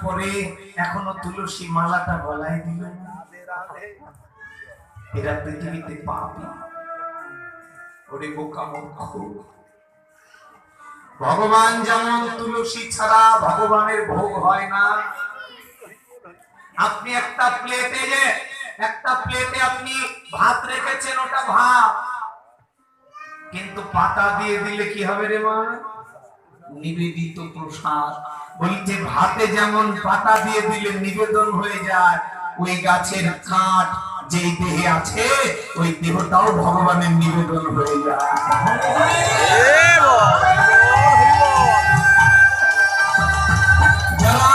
পরে এখনো তুলসী মালাটা গলায় দিল না। এরা পৃথিবীতে পাপী। ওরে বোকা মূর্খ, ভগবান যেমন তুলসী ছাড়া ভগবানের ভোগ হয় না। আপনি একটা প্লেটে আপনি ভাত রেখেছেন, ওটা ভাত, কিন্তু পাতা দিয়ে দিলে কি হবে রে মা? নিবেদিত প্রসাদ। বলছে ভাতে যেমন পাতা দিয়ে দিলে নিবেদন হয়ে যায়, ওই গাছের কাঠ যেই দেহে আছে ওই দেহটাও ভগবানের নিবেদন হয়ে যায়। যারা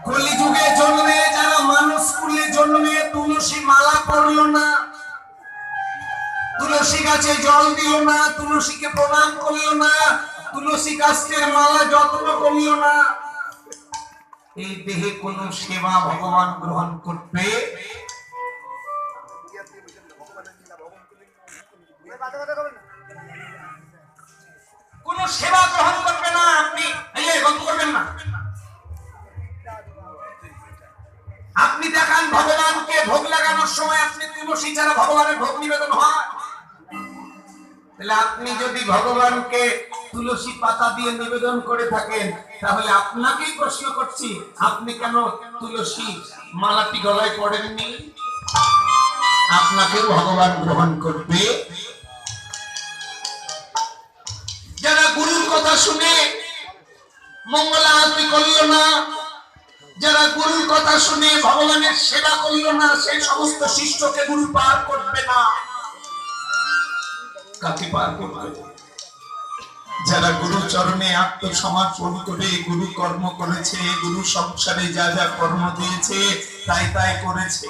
কলিযুগে জন্মে, যারা মানুষ কুলে জন্মে তুলসী মালা পরল না, তুলসী গাছে জল দিল না, তুলসীকে প্রণাম করল না, তুলসী গাছের মালা যত্ন করল না, এই দেহে কোন সেবা ভগবান গ্রহণ করবে? কোন সেবা গ্রহণ করবে না। আপনি গল্প করবেন না। আপনি দেখান ভগবানকে ভোগ লাগানোর সময় আপনি তুলসী ছাড়া ভগবানের ভোগ নিবেদন হয়? তাহলে আপনি যদি ভগবানকে তুলসী পাতা দিয়ে নিবেদন করে থাকেন, তাহলে আপনাকেই প্রশ্ন করছি, আপনি কেন তুলসী মালাটি গলায় পড়েননি? আপনাকেও ভগবান গ্রহণ করবে। যারা গুরুর কথা শুনে মঙ্গল আরতি করল না, যারা গুরুর কথা শুনে ভগবানের সেবা করল না, সেই সমস্ত শিষ্যকে গুরু পার করবে না। কাকে পার করবে? যারা গুরু চরণে আত্মসমর্পণ করে গুরু কর্ম করেছে, গুরু সংসারে যা যা কর্ম দিয়েছে তাই তাই করেছে।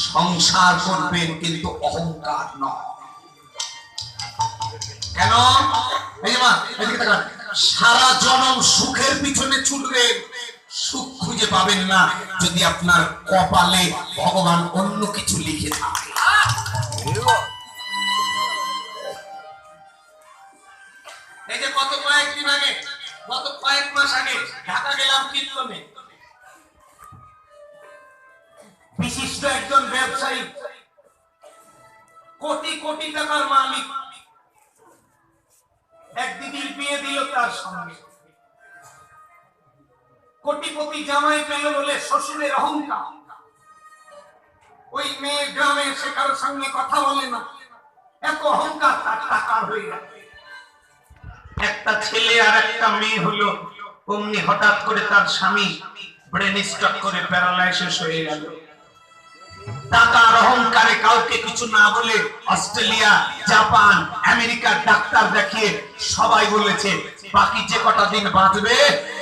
সংসার করবেন কিন্তু অহংকার নয়। কেন? সারা জনম সুখের পিছনে ছুটবেন, সুখ খুঁজে পাবেন না যদি আপনার কপালে ভগবান অন্য কিছু লিখে থাকে। এই যে গত কয়েক মাস আগে ঢাকা গেলাম কীর্তনে, বিশিষ্ট একজন ব্যবসায়ী, কোটি কোটি টাকার মালিক, এক দিদির বিয়ে দিল তার সঙ্গে। কোটিপতি জামাই পেল বলে শ্বশুরের অহংকার। ওই মেয়ে গ্রামে সে কারোর সঙ্গে কথা বলে না, এত অহংকার তার টাকার হয়ে গেল। একটা ছেলে আর একটা মেয়ে হলো, অমনি হঠাৎ করে তার স্বামী ব্রেন স্ট্রোক করে প্যারালাইসিস হয়ে গেল। টাকার অহংকারে কাউকে কিছু না বলে অস্ট্রেলিয়া, জাপান, আমেরিকার ডাক্তার দেখিয়ে সবাই বলেছে বাকি যে কটা দিন বাঁচবে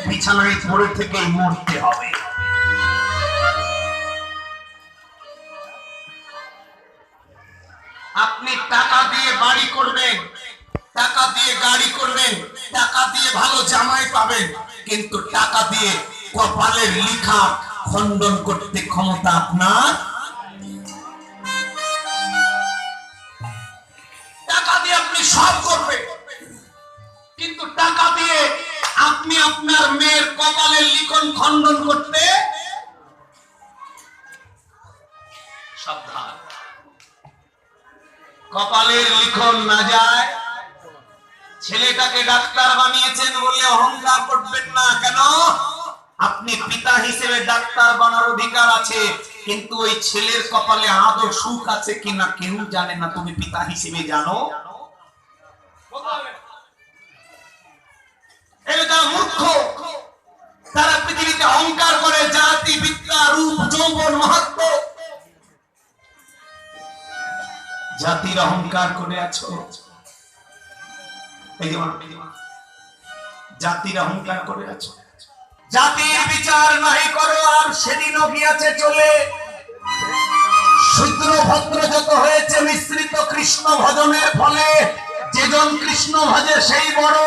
বিছানায় পড়ে থেকেই মরতে হবে। আপনি টাকা দিয়ে বাড়ি করবেন, টাকা দিয়ে গাড়ি করবেন, টাকা দিয়ে ভালো জামাই পাবেন, কিন্তু টাকা দিয়ে কপালের লেখা খণ্ডন করতে ক্ষমতা আপনার। টাকা দিয়ে আপনি সব করবেন, কিন্তু টাকা দিয়ে আপনি আপনার মেয়ের কপালের লিখন খণ্ডন করতে সাবধান। কপালের লিখন না যায়। ছেলেটাকে ডাক্তার বানিয়েছেন বলে অহংকার করবেন না। কেন? আপনি পিতা হিসেবে ডাক্তার বানার অধিকার আছে, কিন্তু ওই ছেলের কপালে আদৌ সুখ আছে কিনা কেউ জানে না, তুমি পিতা হিসেবে জানো। এরা মূর্খ, তারা পৃথিবীতে অহংকার করে জাতি, বিদ্যা, রূপ, যৌবন, মাহাত্ম্য। জাতির অহংকার করে আছো, জাতির অহংকার করে আছো। জাতির বিচার নাহি করো আর সেদিনও গিয়াছে চলে। শূদ্র ভদ্র যত হয়েছে মিশ্রিত কৃষ্ণ ভজনের ফলে। যেজন কৃষ্ণ ভজে সেই বড়,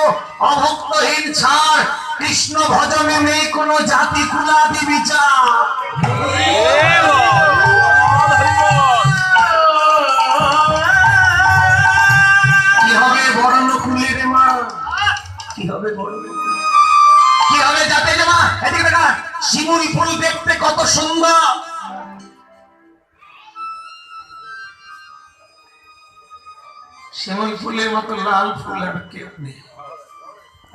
অভক্তহীন ছাড়। কৃষ্ণ ভজনে নেই কোনো জাতি কুলাদি বিচার। কি হবে বর্ণ কুলের মা? কি হবে বড়, কি হবে যাতে জামা? এদিকে দেখা, শিমুল ফুল দেখতে কত সুন্দর, শিমুল ফুলের মতো লাল ফুল আর কেউ নেই,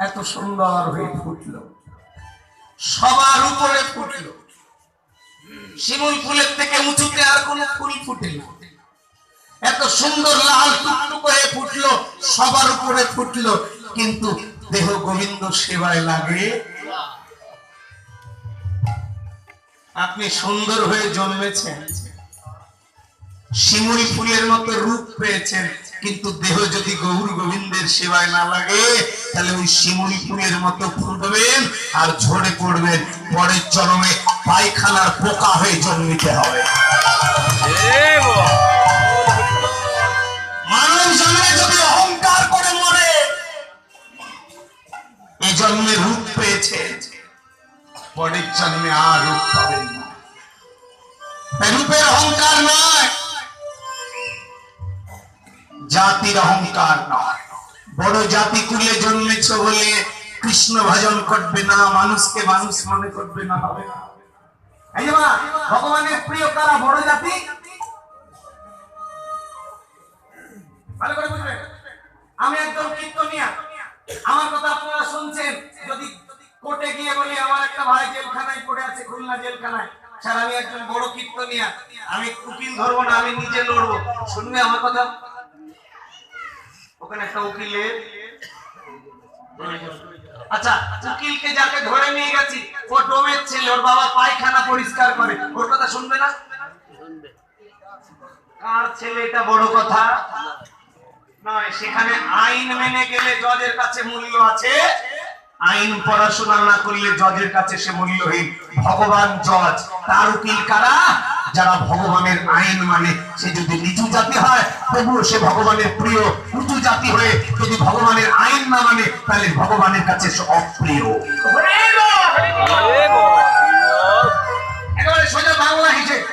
এত সুন্দর হয়ে ফুটলো, সবার উপরে ফুটলো। শিমুল ফুলের থেকে উঁচুতে আর কোন ফুল ফুটে না, এত সুন্দর লাল টুকটুক হয়ে ফুটলো, সবার উপরে ফুটলো। কিন্তু দেহ গোবিন্দ সেবায় লাগে। আপনি সুন্দর হয়ে জন্মেছেন, শিমুল ফুলের মতো রূপ পেয়েছেন, কিন্তু দেহ যদি গৌর গোবিন্দের সেবায় না লাগে, তাহলে ওই শিমুল ফুলের মতো ফুটবেন আর ঝরে পড়বেন। পরের জন্মে পায়খানার পোকা হয়ে জন্মিতে হবে। মানব জন্মে যদি অহংকার করে মরে, এই জন্মে রূপ পেয়েছে, পরের জন্মে আর রূপ পাবেন না। রূপের অহংকার নয়, জাতির অহংকার নয়। বড় জাতি কুলে জন্মেছ বলে কৃষ্ণ ভজন করবে না, মানুষকে মানুষ মনে করবে না, হবে না। এই যে ভগবানের প্রিয় কারা? বড় জাতি। ভালো করে বুঝবেন, আমি একদম কীর্তনিয়া, আমার কথা আপনারা শুনছেন। যদি কোর্টে গিয়ে বলি আমার একটা ভাই জেলখানায় পড়ে আছে, খুলনা জেলখানায়, স্যার আমি একজন বড় কীর্তনিয়া, আমি উকিল ধরবো না, আমি নিজে লড়বো, শুনবে আমার কথা? ওখানে একটা উকিলের, আচ্ছা উকিলকে যাকে ধরে নিয়ে গেছি, ও ডোমের ছেলে, ওর বাবা পায়খানা পরিষ্কার করে, ওর কথা শুনবে না? কার ছেলে এটা বড় কথা নয়। সেখানে আইন মেনে গেলে জজের কাছে মূল্য আছে, আইন পড়াশোনা না করলে জজের কাছে সে মূল্যহীন। ভগবান জজ, তার উকিল কারা? যারা ভগবানের আইন মানে। সে যদি নিচু জাতি হয় তবুও সে ভগবানের প্রিয়, উঁচু জাতি হয়ে যদি ভগবানের আইন না মানে, তাহলে ভগবানের কাছে সে অপ্রিয়। একেবারে সোজা বাংলা হিসেবে।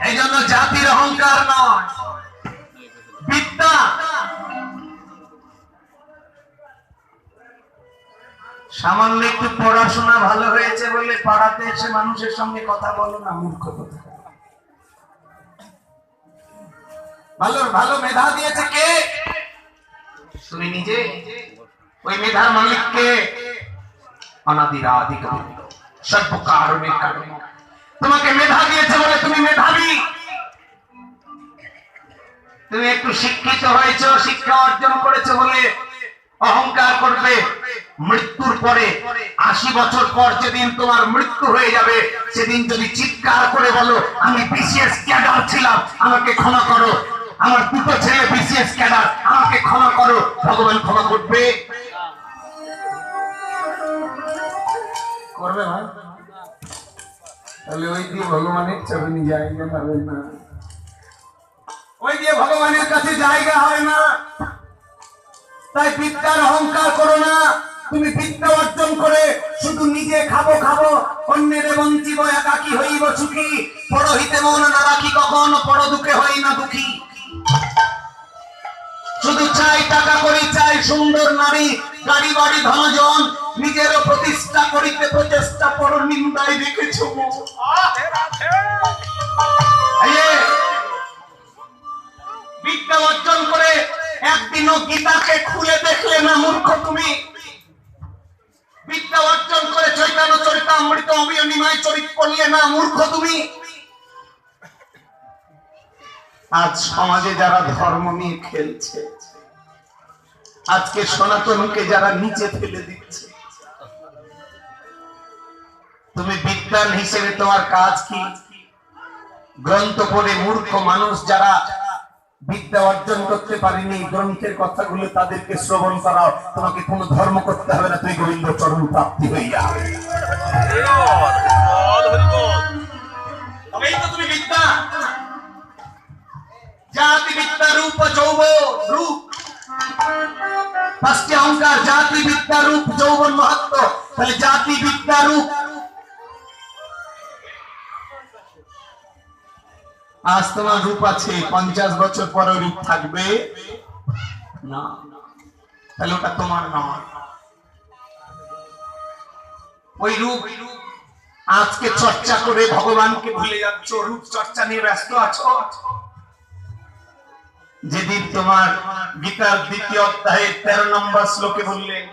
এই জন্য জাতির অহংকার নয়, বিদ্যা। সামান্য একটু পড়াশোনা ভালো হয়েছে বলে পাড়াতে এসে মানুষের সঙ্গে কথা বলো না, মূর্খ কথা। ভালো ভালো মেধা দিয়েছে কে? তুমি নিজে। ওই মেধার মালিক কে? অনাদির আদি গোবিন্দ, সর্ব কারণের কারণ। তোমাকে মেধা দিয়েছে বলে তুমি মেধাবী। তুমি একটু শিক্ষিত হয়েছো, শিক্ষা অর্জন করেছো বলে অহংকার করবে। মৃত্যুর পরে 80 বছর পর যেদিন তোমার মৃত্যু হয়ে যাবে, সেদিন যদি চিৎকার করে বলো আমি বিসিএস ক্যাডার ছিলাম, আমাকে ক্ষমা করো, আমার দুটো ছেলে বিসিএস ক্যাডার, আমাকে ক্ষমা করো, ভগবান ক্ষমা করবে? করবে ভাই? তাহলে ওই দিয়ে ভগবানের চরণে জায়গা হবে না, ওই দিয়ে ভগবানের কাছে জায়গা হয় না। তাই বিদ্যার অহংকার করো না। তুমি বিদ্যা অর্জন করে শুধু নিজে খাবো খাবো, অন্যের বঞ্চিব, একাকী হইব সুখী, পরহিতে মন না রাখি কখন, পর দুঃখে হই না দুঃখী। শুধু চাই টাকা করি, চাই সুন্দর নারী, গাড়ি বাড়ি ধনজন, নিজেরও প্রতিষ্ঠা করিতে প্রচেষ্টা, পর নিন্দায় রেখেছ। বিদ্যা অর্জন করে একদিনও গীতাকে খুলে দেখলে না, মূর্খ তুমি। বিদ্যা অর্জন করে চৈতন্য চরিতামৃত অবিনিময় চরিত করলে না, মূর্খ তুমি। আজ সমাজে যারা ধর্ম নিয়ে খেলছে, আজকে সনাতনকে যারা নিচে ফেলে দিচ্ছে, তুমি বিদ্বান হিসেবে তোমার কাজ কি? গ্রন্থ পড়ে মূর্খ মানুষ যারা বিদ্যা অর্জন করতে পারেনি, গ্রন্থের কথাগুলো তাদেরকে শ্রবণ করাও। তোমাকে কোনো ধর্ম করতে হবে না, তুমি গোবিন্দ চরণ প্রাপ্তি হয়ে যাবে। তুমি বিদ্যা, জাতি বিদ্যা রূপ যৌবন, রূপ পাঁচটি অহংকার, জাতি বিদ্যা রূপ যৌবন মহত্ব। তাহলে জাতি বিদ্যা রূপ, আজ তোমার রূপ আছে, 50 বছর পরে রূপ থাকবে না। তাহলে ওটা তোমার নয়। ওই রূপ আজকে চর্চা করে ভগবানকে ভুলে যাচ্ছ, রূপ চর্চা নিয়ে ব্যস্ত আছো। যেদিন তোমার গীতার 2য় অধ্যায়ের 13 নম্বর শ্লোকে বললেন,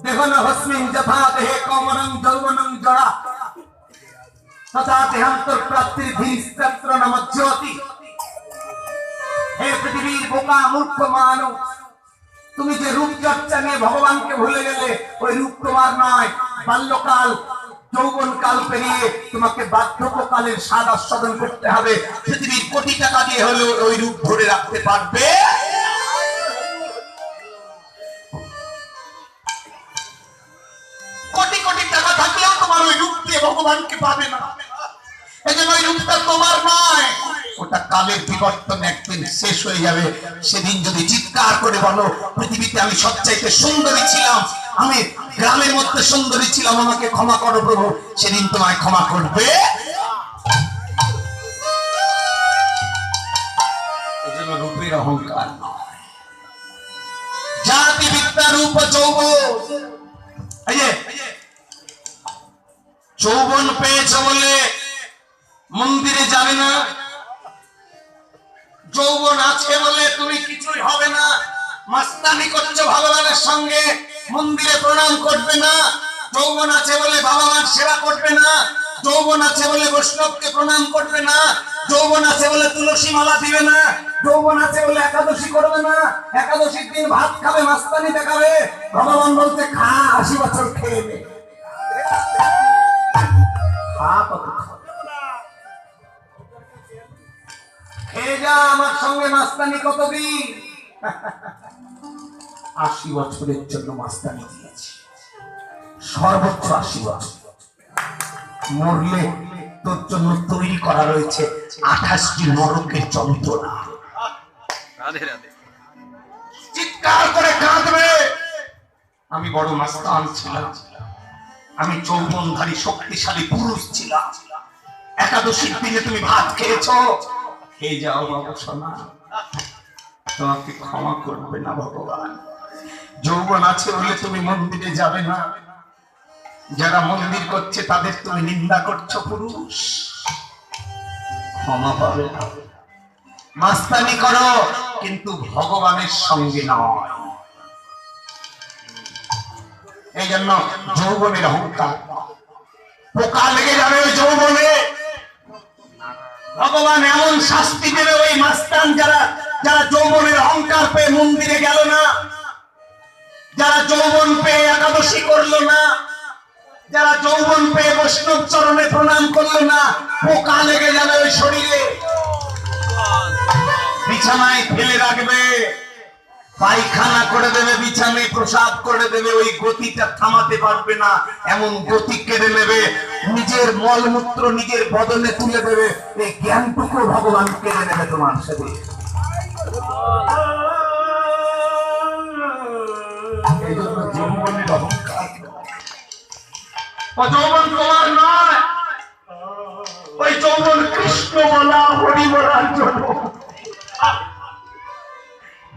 দেহন হস্মিন যথা দেহে কৌমনং যৌবনং জড়া তথা দেহান্তরপ্রাপ্তির ধীস্তত্র নমজ্জতি। হে পৃথিবীর বোকা মূর্খ মানুষ, তুমি যে রূপ চর্চা নিয়ে ভগবানকে ভুলে গেলে, ওই রূপ তোমার নয়। বাল্যকাল যৌবন কাল পেরিয়ে তোমাকে বার্ধক্যকালের স্বাদ আস্বাদন করতে হবে। পৃথিবীর কোটি টাকা দিয়ে হলেও ওই রূপ ধরে রাখতে পারবে? কোটি কোটি টাকা থাকলেও তোমার ওই রূপ দিয়ে ভগবানকে পাবে না। এই জন্য ওই রূপটা তোমার নয়, ওটা কালের বিবর্তন একদিন শেষ হয়ে যাবে। সেদিন যদি চিৎকার করে বলো, পৃথিবীতে আমি সবচাইতে সুন্দরী ছিলাম, আমি গ্রামের মধ্যে সুন্দরী ছিলাম, আমাকে ক্ষমা করো প্রভু, সেদিন তোমায় ক্ষমা করবে? এই জন্য রূপের অহংকার নয়, জাতি বিদ্যা রূপ যৌবন। এই যে যৌবন পেয়েছ বলে মন্দিরে যাবে না, যৌবন আছে বলে তুমি কিছুই হবে না, মাস্তানি করছো ভগবানের সঙ্গে, মন্দিরে প্রণাম করবে না। যৌবন আছে বলে বাবা মার সেবা করবে না, যৌবন আছে বলে বৈষ্ণবকে প্রণাম করবে না, যৌবন আছে বলে তুলসী মালা দিবে না, যৌবন আছে বলে একাদশী করবে না, একাদশীর দিন ভাত খাবে, মাস্তানি দেখাবে। ভগবান বলতে খা, 80 বছর খেয়ে নে, খেয়ে যা, আমার সঙ্গে মাস্তানি কতদিন? 80 বছরের জন্য মাস্তানি দিয়েছি, সর্বোচ্চ 80 বছর। মরলে তোর জন্য তৈরি করা রয়েছে 28টি নরকের যন্ত্রণা। চিৎকার করে কাঁদবে, আমি বড় মাস্তান ছিলাম, আমি যৌবনধারী শক্তিশালী পুরুষ ছিলাম, একাদশীর দিনে তুমি ভাত খেয়েছো, খেয়ে যাও বাবা সোনা, তোমাকে ক্ষমা করবে না ভগবান। যৌবন আছে বলে তুমি মন্দিরে যাবে না, যারা মন্দির করছে তাদের তুমি নিন্দা করছো পুরুষ, ক্ষমা পাবে না। মাস্তানি করো কিন্তু ভগবানের সঙ্গে নয়। এই জন্য যৌবনের অহংকার, পোকা লেগে যাবে ওই যৌবনে, ভগবান এমন শাস্তি দেবে ওই মাস্তান যারা যারা যৌবনের অহংকার পেয়ে মন্দিরে গেল না, যারা যৌবন পেয়ে একাদশী করলো না, যারা যৌবন পেয়ে বৈষ্ণব চরণে প্রণাম করলো না, পোকা লেগে যাবে ওই শরীরে, বিছানায় ফেলে রাখবে, পায়খানা করে দেবে, বিছানায় প্রসাদ করে দেবে, ওই গতিটা থামাতে পারবে না, এমন গতি কেড়ে নেবে, নিজের মলমূত্র নিজের বদনে তুলে দেবে, এই জ্ঞানটুকু ভগবান কেড়ে নেবে তোমার সাথে। এই জন্য যৌবনের অহংকার, যৌবন তোমার নয়, ওই যৌবন কৃষ্ণ বলা, হরি বলার জন্য।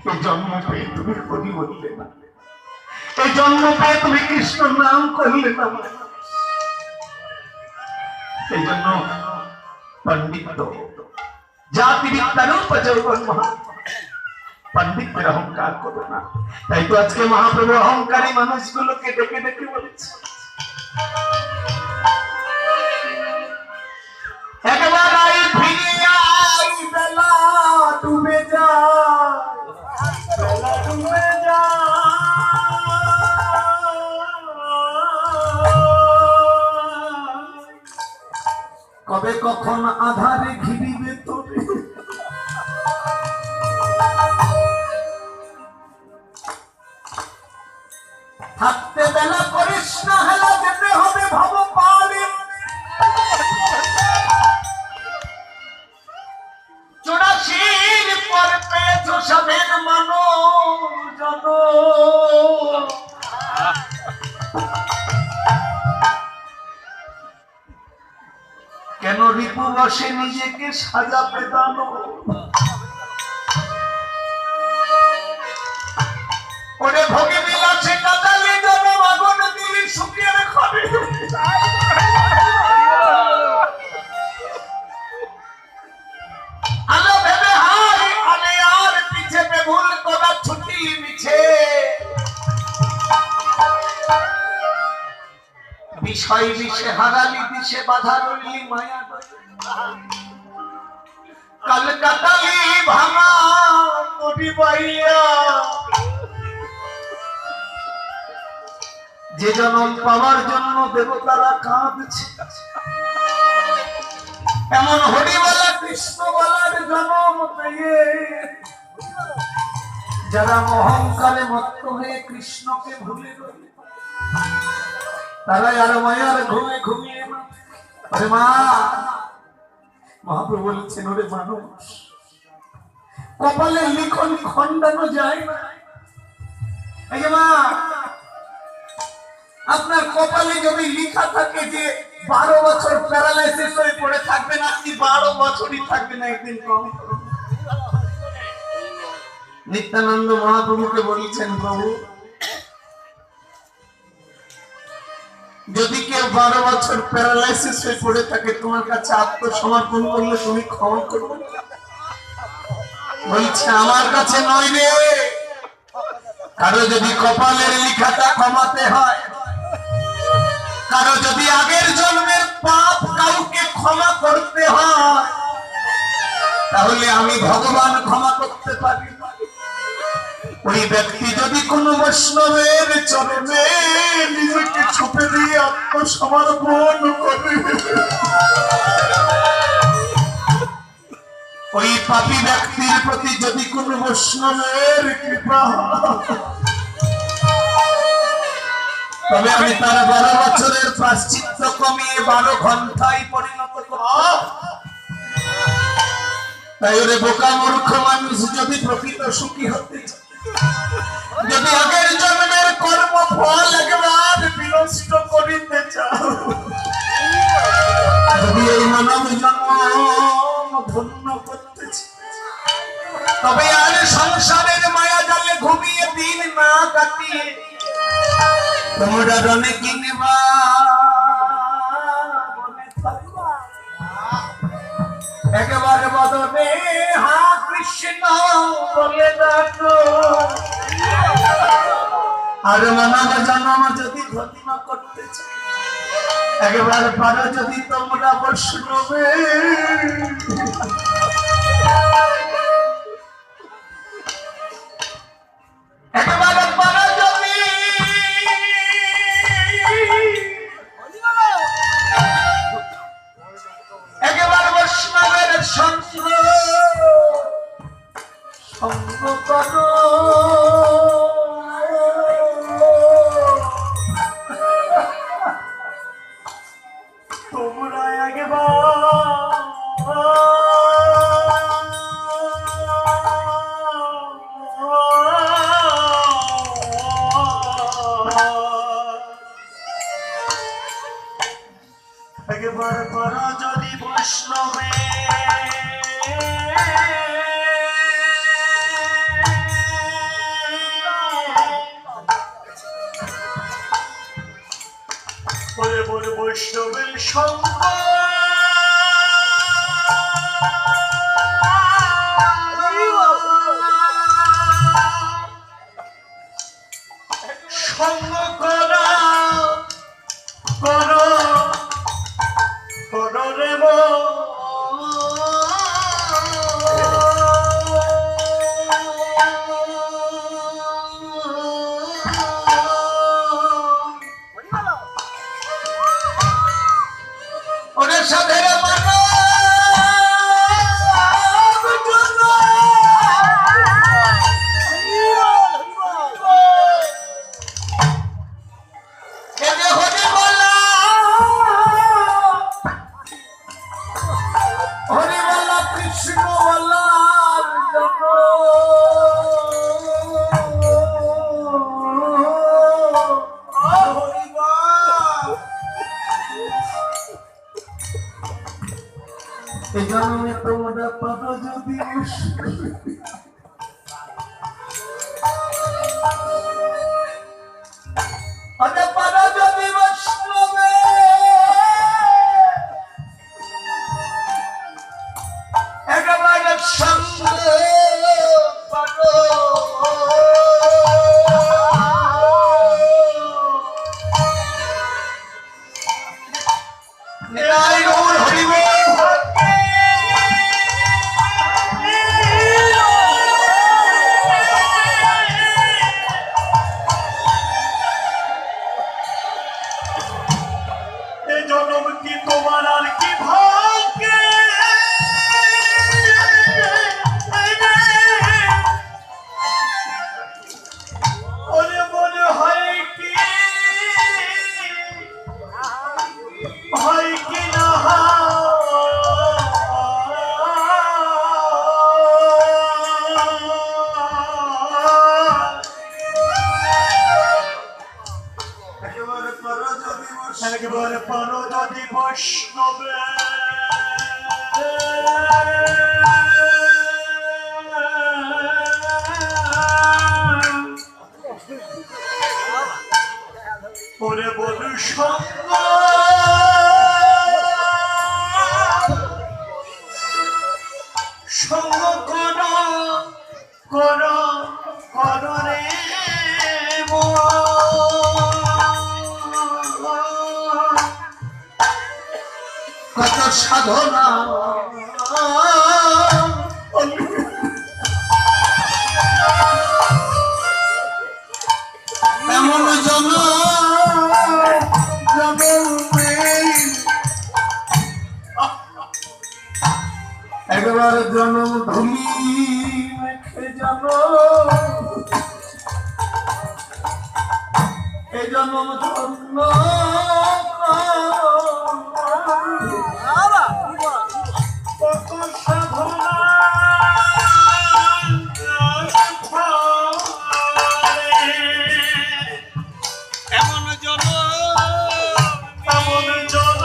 এই জন্ম পেয়ে তুমি হরি বললে না, এই জন্ম পেয়ে তুমি কৃষ্ণ নাম করলে না। এই জন্য পণ্ডিত জাতি বিদ্যা রূপ যৌবন মহা, পণ্ডিতের অহংকার করো না। তাই তো আজকে মহাপ্রভু অহংকারী মানুষগুলোকে ডেকে ডেকে বলেছে, একবার আই ফিরে আই, বেলা ডুবে যায়, বেলা ডুবে যায়, কবে কখন আধারে ঘিরিবে তোরে, থাকতে বেলা করিস না হেলা, যেতে হবে ভব পারে, চুরাশির পর পেয়েছ স্বাধীন মানুষ, কেন রিপু বসে নিজেকে সাজাতে জানো? বিষয় বিষে হারালি দিশে বাধা রইলি মায়া কাল কাটালি ভাঙা নদী বাইয়া যে জন্ম পাওয়ার জন্য দেবতারা কাঁদছে এমন হরিবালা কৃষ্ণবালার জন্ম পেয়ে যারা অহংকারে মত্ত হয়ে কৃষ্ণকে ভুলে গেল তারা আর মায়ার ঘুমে ঘুমিয়ে আরে মা মহাপ্রভু বলছেন ওরে মানুষ কপালে লিখন খণ্ডানো যায় না এই যে মা আপনার কপালে যদি লিখা থাকে যে 12 বছর প্যারালাইসিস হয়ে পড়ে থাকবেন আপনি 12 বছরই থাকবেন একদিন কম নিত্যানন্দ মহাপ্রভুকে বলছেন প্রভু যদি কেউ 12 বছর প্যারালাইসিস হয়ে পড়ে থাকে তোমার কাছে আত্মসমর্পণ করলে তুমি ক্ষমা করবে বলছে আমার কাছে নয় রে কারো যদি কপালের লিখাটা ক্ষমাতে হয় কারো যদি আগের জন্মের পাপ কাউকে ক্ষমা করতে হয় তাহলে আমি ভগবান ক্ষমা করতে পারি ওই ব্যক্তি যদি কোন বৈষ্ণবের চরণে নিজেকে ছুপে দিয়ে আত্মসমর্পণ করে ওই পাপী ব্যক্তির প্রতি যদি কোন বৈষ্ণবের কৃপা তবে আমি তার 12 বছরের প্রায়শ্চিত্ত কমিয়ে 12 ঘন্টায় পরিণত করব তাই ওরে বোকা মূর্খ মানুষ যদি প্রকৃত সুখী হতে যদি আগের জন্মের কর্ম ফল একবার বিনষ্ট করিতে চাও যদি এই মানব জন্ম ধন্য করতে তবে আর সংসারের মায়া জালে ঘুমিয়ে দিন না কাটিয়ে তোমরা রনে কিনবা একেবারে বদনে হা কৃষ্ণ বলে ডাকো আর মানব জন্ম যদি ধন্য করতে চাও একেবারে পারো যদি তোমরা বৈষ্ণবে একেবারে পারো যদি একেবারে বৈষ্ণবের সঙ্গ করো তোমরা একবার পারো যদি বৈষ্ণবে বলে বলে বৈষ্ণবের সঙ্গ সঙ্গ করা করো করো রে ওদের সাথে এই জন্মে তোমরা পারো যদি পারো যদি বৈষ্ণবে একেবারে সঙ্গে পারো একবার পারো যদি বৈষ্ণবে ওরে বলু সঙ্গ সঙ্গ করো করো করো রে কত সাধনা এমন জন একবার জনম ধুলি মেখে জানো এই জনম ধন্য কত সাধনা এমন জন এমন জন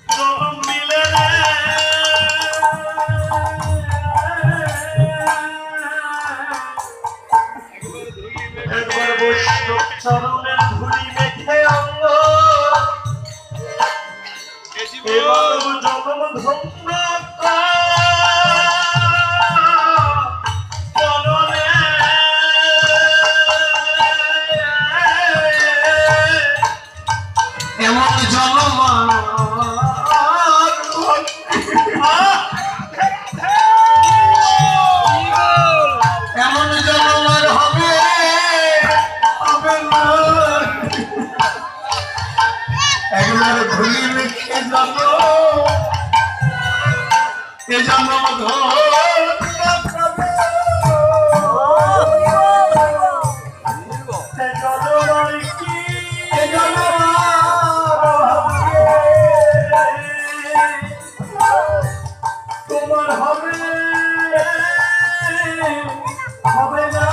জনম মিলে রে একবার বৈষ্ণব চরণে ধুলি মেখে অঙ্গ এবার জনম ধন্য চরণে এমন জনম এমন জনম আর হবে হবে না একবার ধুলি মেখে জানো এ জনম তোমার হবে হবে না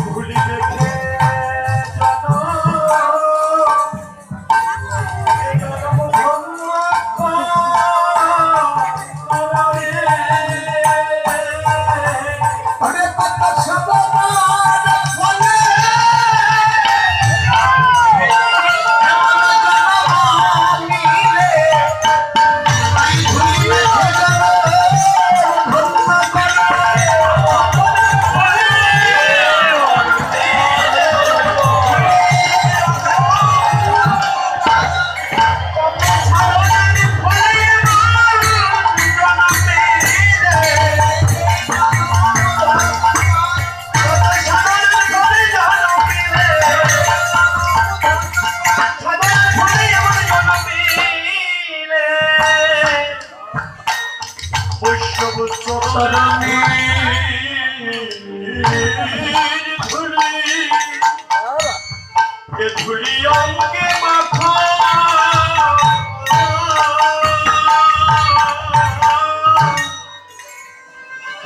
ভুলি দেখে আরে কত সাধনা বলে বৈষ্ণব চরণে ধুলি এ ধুলি অঙ্গে মাখা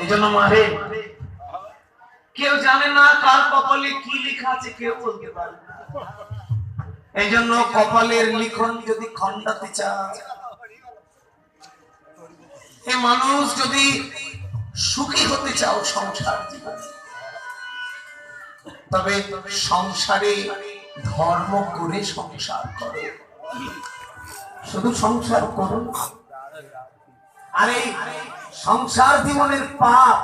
এই জন্য মারে কেউ জানে না কার কপালে কি লেখা আছে কেউ বলতে পারে না এই জন্য কপালের লিখন যদি খণ্ডাতে চায় এ মানুষ যদি সুখী হতে চাও সংসার জীবনে তবে সংসারে ধর্ম করে সংসার করো শুধু সংসার করো আরে সংসার জীবনের পাপ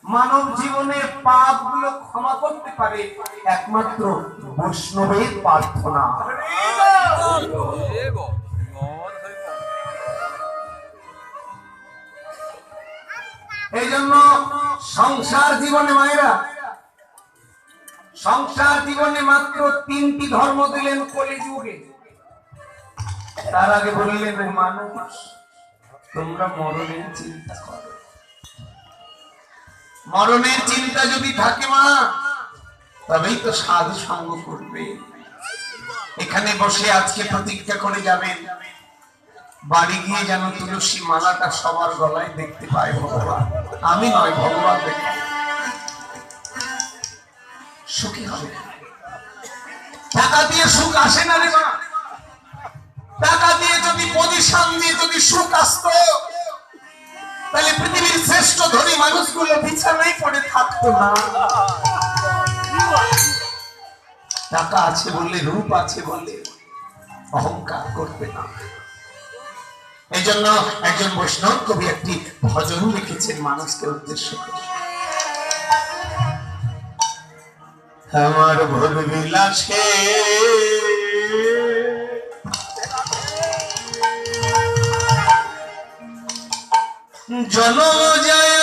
মানব জীবনের পাপ গুলো ক্ষমা করতে পারে একমাত্র বৈষ্ণবের প্রার্থনা এই জন্য সংসার জীবনে মায়েরা সংসার জীবনে মাত্র 3টি ধর্ম দিলেন কলিযুগে তার আগে বললেন মানুষ তোমরা মরণের চিন্তা করো মরণের চিন্তা যদি থাকে মা তবেই তো সাধু সঙ্গ করবে এখানে বসে আজকে প্রতিজ্ঞা করে যাবেন বাড়ি গিয়ে যেন তুলসী মালাটা সবার গলায় দেখতে পায় ভগবান আমি নয়, ভগবান দেখে সুখী হবে। টাকা দিয়ে সুখ আসে না রে মা। টাকা দিয়ে যদি পজিশন দিয়ে যদি সুখ আসতো, তাহলে পৃথিবীর শ্রেষ্ঠ ধনী মানুষগুলো বিছানায় পড়ে থাকতো না। টাকা আছে বললে, রূপ আছে বললে অহংকার করবে না। এই জন্য একজন বৈষ্ণব কবি একটি ভজন লিখেছেন মানুষকে উদ্দেশ্য করে। আমার ভোগ বিলাসে জন্ম যায়